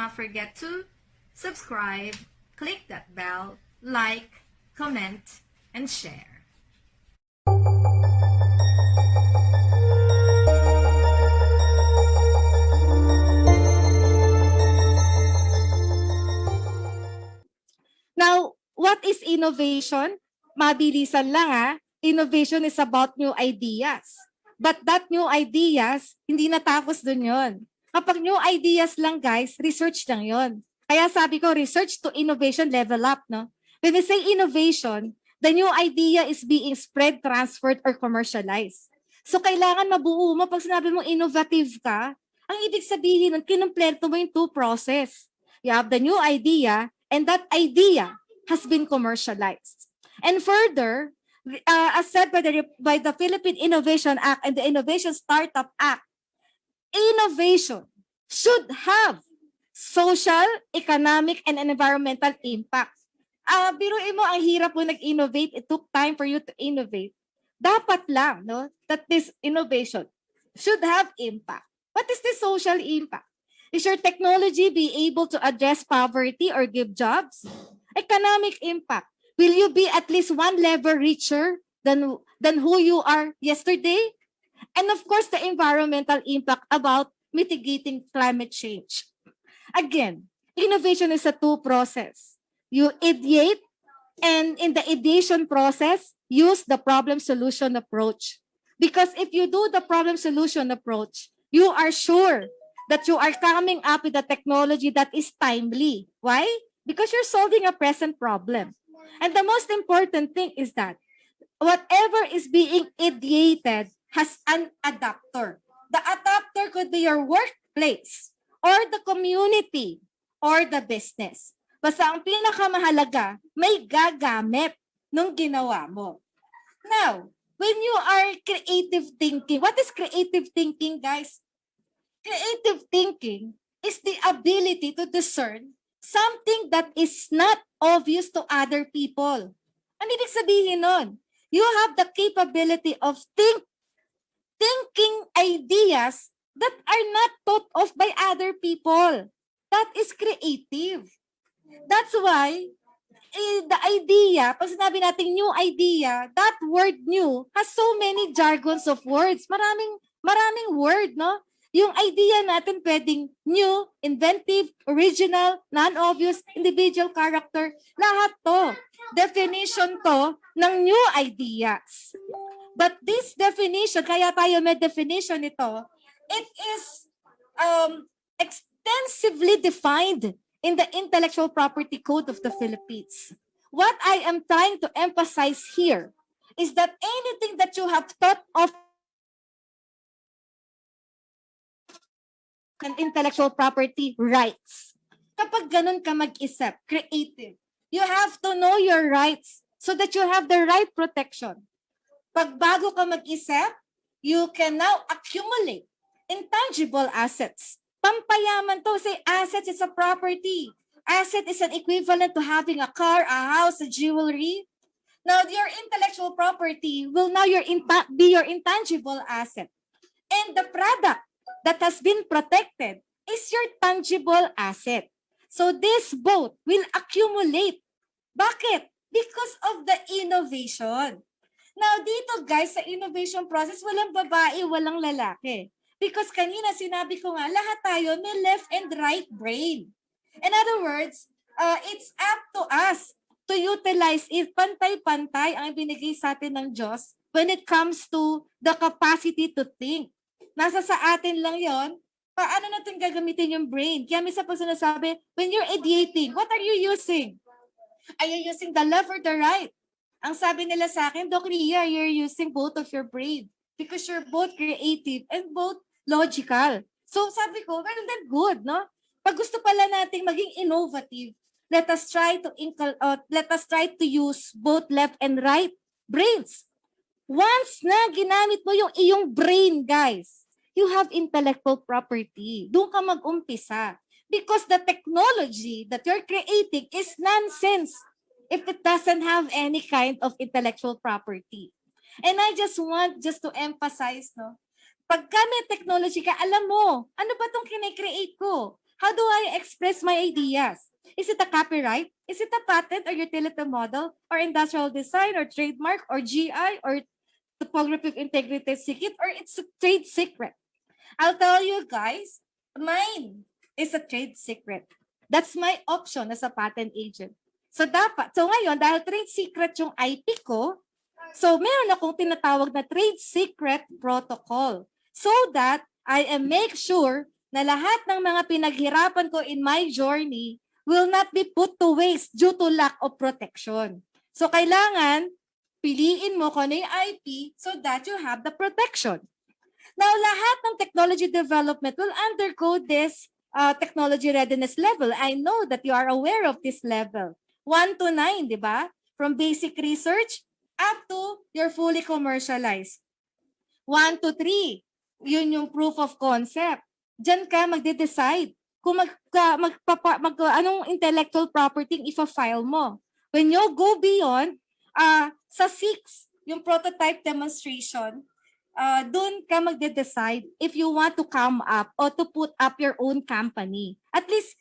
not forget to subscribe, click that bell, like, comment, and share. Now, what is innovation? Mabilisan lang ha. Innovation is about new ideas. But that new ideas, hindi natapos dun yon. Kapag new ideas lang guys, research lang yon. Kaya sabi ko, research to innovation level up, no? When we say innovation, the new idea is being spread, transferred, or commercialized. So kailangan mabuo mo, pag sinabi mo innovative ka, ang ibig sabihin nun, kinumpleto mo yung two process. You have the new idea, and that idea has been commercialized. And further, as said by the Philippine Innovation Act and the Innovation Startup Act, innovation should have social, economic, and environmental impact. Biruin mo, ang hirap mo nag-innovate. It took time for you to innovate. Dapat lang, no, that this innovation should have impact. What is the social impact? Is your technology be able to address poverty or give jobs? Economic impact. Will you be at least one level richer than who you are yesterday? And of course, the environmental impact about mitigating climate change. Again, innovation is a two process. You ideate, and in the ideation process, use the problem solution approach. Because if you do the problem solution approach, you are sure that you are coming up with a technology that is timely. Why? Because you're solving a present problem. And the most important thing is that whatever is being ideated has an adapter. The adapter could be your workplace or the community or the business. Basta ang pinakamahalaga, may gagamit nung ginawa mo. Now, when you are creative thinking, what is creative thinking, guys? Creative thinking is the ability to discern something that is not obvious to other people. Ano ibig sabihin nun? You have the capability of thinking ideas that are not thought of by other people. That is creative. That's why the idea, pag sinabi natin new idea, that word new has so many jargons of words. Maraming word, no? Yung idea natin pwedeng new, inventive, original, non-obvious, individual character. Lahat to. Definition to ng new ideas. But this definition, kaya tayo may definition ito, it is extensively defined in the Intellectual Property Code of the Philippines. What I am trying to emphasize here is that anything that you have thought of and intellectual property rights. Kapag ganun ka mag-isip, creative, you have to know your rights so that you have the right protection. Pag bago ka mag-isip, you can now accumulate intangible assets. Pampayaman to. Say, assets is a property. Asset is an equivalent to having a car, a house, a jewelry. Now, your intellectual property will now be your intangible asset. And the product that has been protected is your tangible asset. So this both will accumulate. Bakit? Because of the innovation. Now dito guys, sa innovation process, walang babae, walang lalaki. Because kanina sinabi ko nga, lahat tayo may left and right brain. In other words, it's up to us to utilize it. Pantay-pantay ang binigay sa atin ng Diyos when it comes to the capacity to think. Nasa sa atin lang yon. Paano natin gagamitin yung brain? Kaya minsan po sinasabi, when you're ideating, what are you using? Are you using the left or the right? Ang sabi nila sa akin, Doc Ria, you're using both of your brain because you're both creative and both logical. So sabi ko, well then good, no? Pag gusto pala nating maging innovative, let us try to use both left and right brains. Once na ginamit mo yung iyong brain, guys, you have intellectual property. Doon ka mag-umpisa. Because the technology that you're creating is nonsense if it doesn't have any kind of intellectual property. And I just want to emphasize, no, pag may technology ka, alam mo, ano ba itong kinecreate ko? How do I express my ideas? Is it a copyright? Is it a patent or utility model or industrial design or trademark or GI or topographic integrity secret or it's a trade secret? I'll tell you guys, mine is a trade secret. That's my option as a patent agent. So ngayon, dahil trade secret yung IP ko, so meron akong tinatawag na trade secret protocol. So that I am make sure na lahat ng mga pinaghirapan ko in my journey will not be put to waste due to lack of protection. So kailangan piliin mo kung ano yung IP so that you have the protection. Now, lahat ng technology development will undergo this technology readiness level. I know that you are aware of this level. 1 to 9, di ba? From basic research up to your fully commercialized. 1 to 3, yun yung proof of concept. Diyan ka magde-decide kung anong intellectual property ifa-file mo. When you go beyond, sa 6, yung prototype demonstration, doon ka magde-decide if you want to come up or to put up your own company. At least,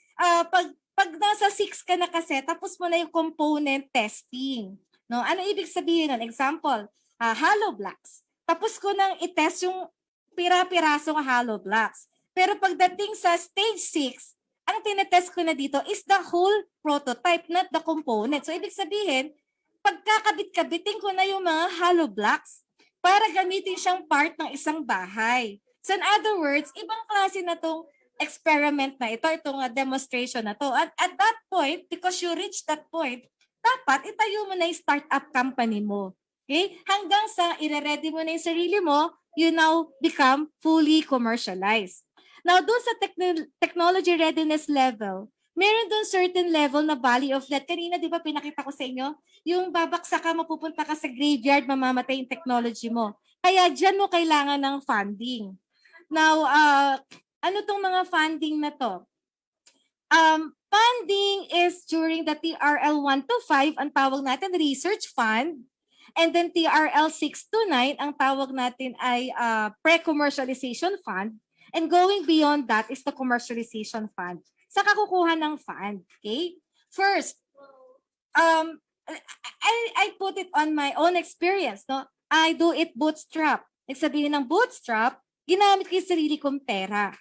pag nasa 6 ka na kasi, tapos mo na yung component testing. No? Ano ibig sabihin nun? Example, hollow blocks. Tapos ko nang i-test yung pira-pirasong hollow blocks. Pero pagdating sa stage 6, ang tinetest ko na dito is the whole prototype, not the component. So, ibig sabihin, pagkakabit-kabitin ko na yung mga hollow blocks para gamitin siyang part ng isang bahay. So, in other words, ibang klase na tong experiment na ito, itong demonstration na to. At that point, because you reach that point, dapat itayo mo na yung startup company mo. Okay? Hanggang sa ire-ready mo na yung sarili mo, you now become fully commercialized. Now, doon sa technology readiness level, meron doon certain level na valley of death. Kanina, di ba, pinakita ko sa inyo? Yung babaksa ka, mapupunta ka sa graveyard, mamamatay yung technology mo. Kaya dyan mo kailangan ng funding. Now, ano tong mga funding na to? Funding is during the TRL 1 to 5, ang tawag natin research fund. And then TRL 6 to 9, ang tawag natin ay pre-commercialization fund. And going beyond that is the commercialization fund. Saka kukuha ng fund, okay? First, I put it on my own experience, no? I do it bootstrap. Sabihin ng bootstrap, ginamit ko yung sarili kong pera.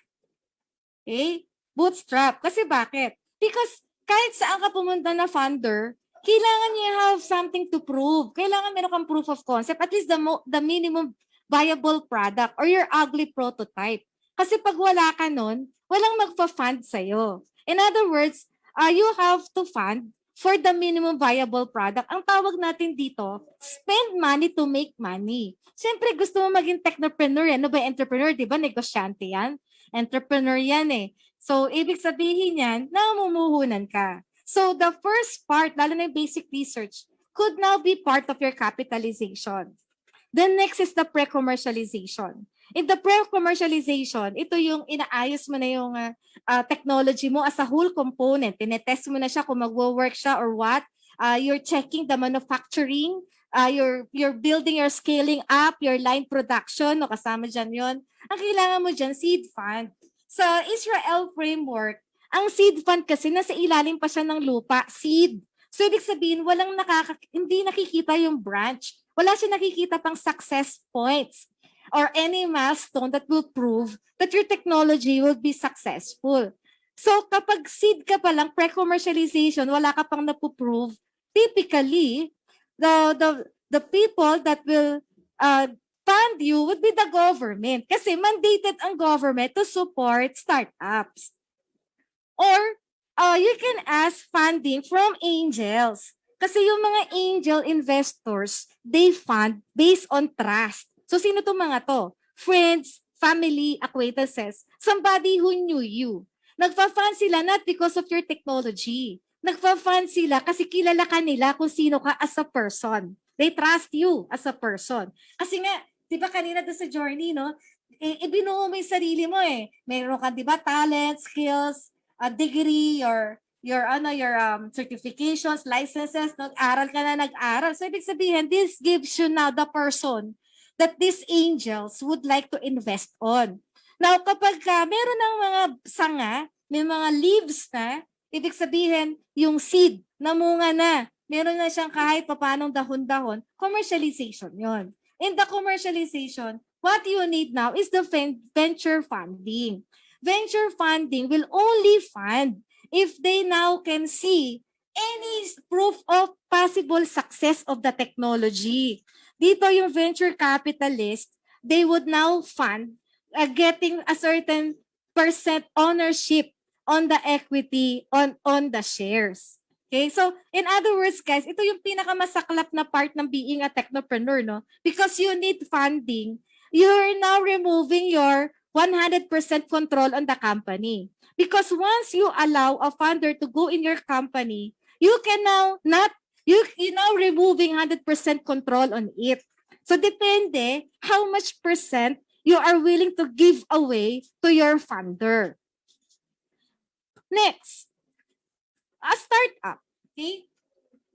Okay? Bootstrap. Kasi bakit? Because kahit saan ka pumunta na funder, kailangan you have something to prove. Kailangan meron kang proof of concept, at least the minimum viable product or your ugly prototype. Kasi pag wala ka nun, walang magpa-fund sa'yo. In other words, you have to fund for the minimum viable product. Ang tawag natin dito, spend money to make money. Siyempre, gusto mo maging technopreneur. Ano ba entrepreneur? Di ba? Negosyante yan. Entrepreneur yan eh. So, ibig sabihin yan, namumuhunan ka. So, the first part, lalo na yung basic research, could now be part of your capitalization. Then next is the pre-commercialization. In the pre-commercialization, ito yung inaayos mo na yung technology mo as a whole component. Tinetest mo na siya kung mag-work siya or what. You're checking the manufacturing. You're building, you're scaling up your line production. No, kasama dyan yun. Ang kailangan mo dyan, seed fund. Sa Israel framework, ang seed fund kasi nasa ilalim pa siya ng lupa, seed. So ibig sabihin, hindi nakikita yung branch. Wala siya nakikita pang success points or any milestone that will prove that your technology will be successful. So kapag seed ka pa lang, pre-commercialization, wala ka pang napuprove, typically, the people that will fund you would be the government. Kasi mandated ang government to support startups. Or you can ask funding from angels. Kasi yung mga angel investors, they fund based on trust. So sino itong mga to? Friends, family, acquaintances, somebody who knew you. Nagpa-fund sila not because of your technology. Nagpa-fund sila kasi kilala ka nila kung sino ka as a person. They trust you as a person. Kasi nga, di ba kanina doon sa journey, no? Ibinuo mo yung sarili mo eh. Meron ka, di ba, talent, skills, a degree, your certifications, licenses, nag-aral ka na nag-aral. So, ibig sabihin, this gives you now the person that these angels would like to invest on. Now, kapag meron ng mga sanga may mga leaves na, ibig sabihin, yung seed, namunga na, meron na siyang kahit papanong dahon-dahon, commercialization yon. In the commercialization, what you need now is the venture funding. Venture funding will only fund if they now can see any proof of possible success of the technology. Dito yung venture capitalist, they would now fund getting a certain percent ownership on the equity on the shares. Okay? So, in other words, guys, ito yung pinakamasaklap na part ng being a technopreneur, no? Because you need funding, you're now removing your 100% control on the company. Because once you allow a funder to go in your company, you can now not, you now removing 100% control on it. So, depende how much percent you are willing to give away to your funder. Next, a startup. Okay?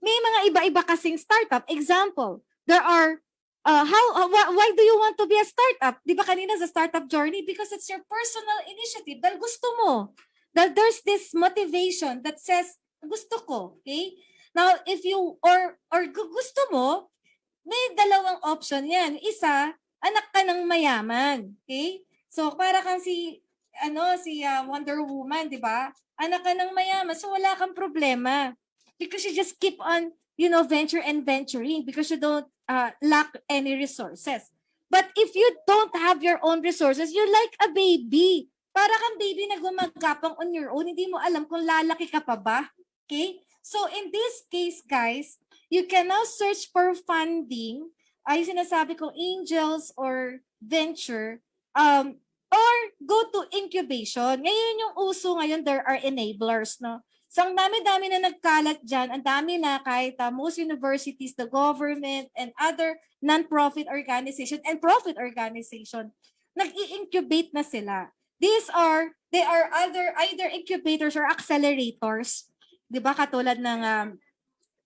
May mga iba-iba kasing startup. Example, there are, why do you want to be a startup? Di ba kanina sa startup journey? Because it's your personal initiative. Dahil gusto mo. Dahil there's this motivation that says, gusto ko. Okay? Now, if you, or gusto mo, may dalawang option yan. Isa, anak ka ng mayaman. Okay? So, para kang si Wonder Woman, di ba? Anak ka ng mayaman, so wala kang problema. Because you just keep on, venture and venturing because you don't lack any resources. But if you don't have your own resources, you're like a baby. Para kang baby na gumagapang on your own, hindi mo alam kung lalaki ka pa ba. Okay? So, in this case, guys, you can now search for funding, ay sinasabi kong angels or venture, or go to incubation. Ngayon yung uso ngayon, there are enablers, no? So, ang dami-dami na nagkalat dyan, ang dami na kahit most universities, the government, and other non-profit organization and profit organization, nag-i-incubate na sila. They are either incubators or accelerators, di ba? Katulad ng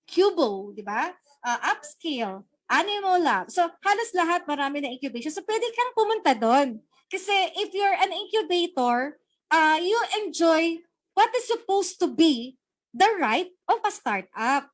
Cubo, di ba? Upscale, Animal Lab. So, halos lahat marami na incubation. So, pwede kang pumunta doon. Kasi if you're an incubator, you enjoy what is supposed to be the right of a startup.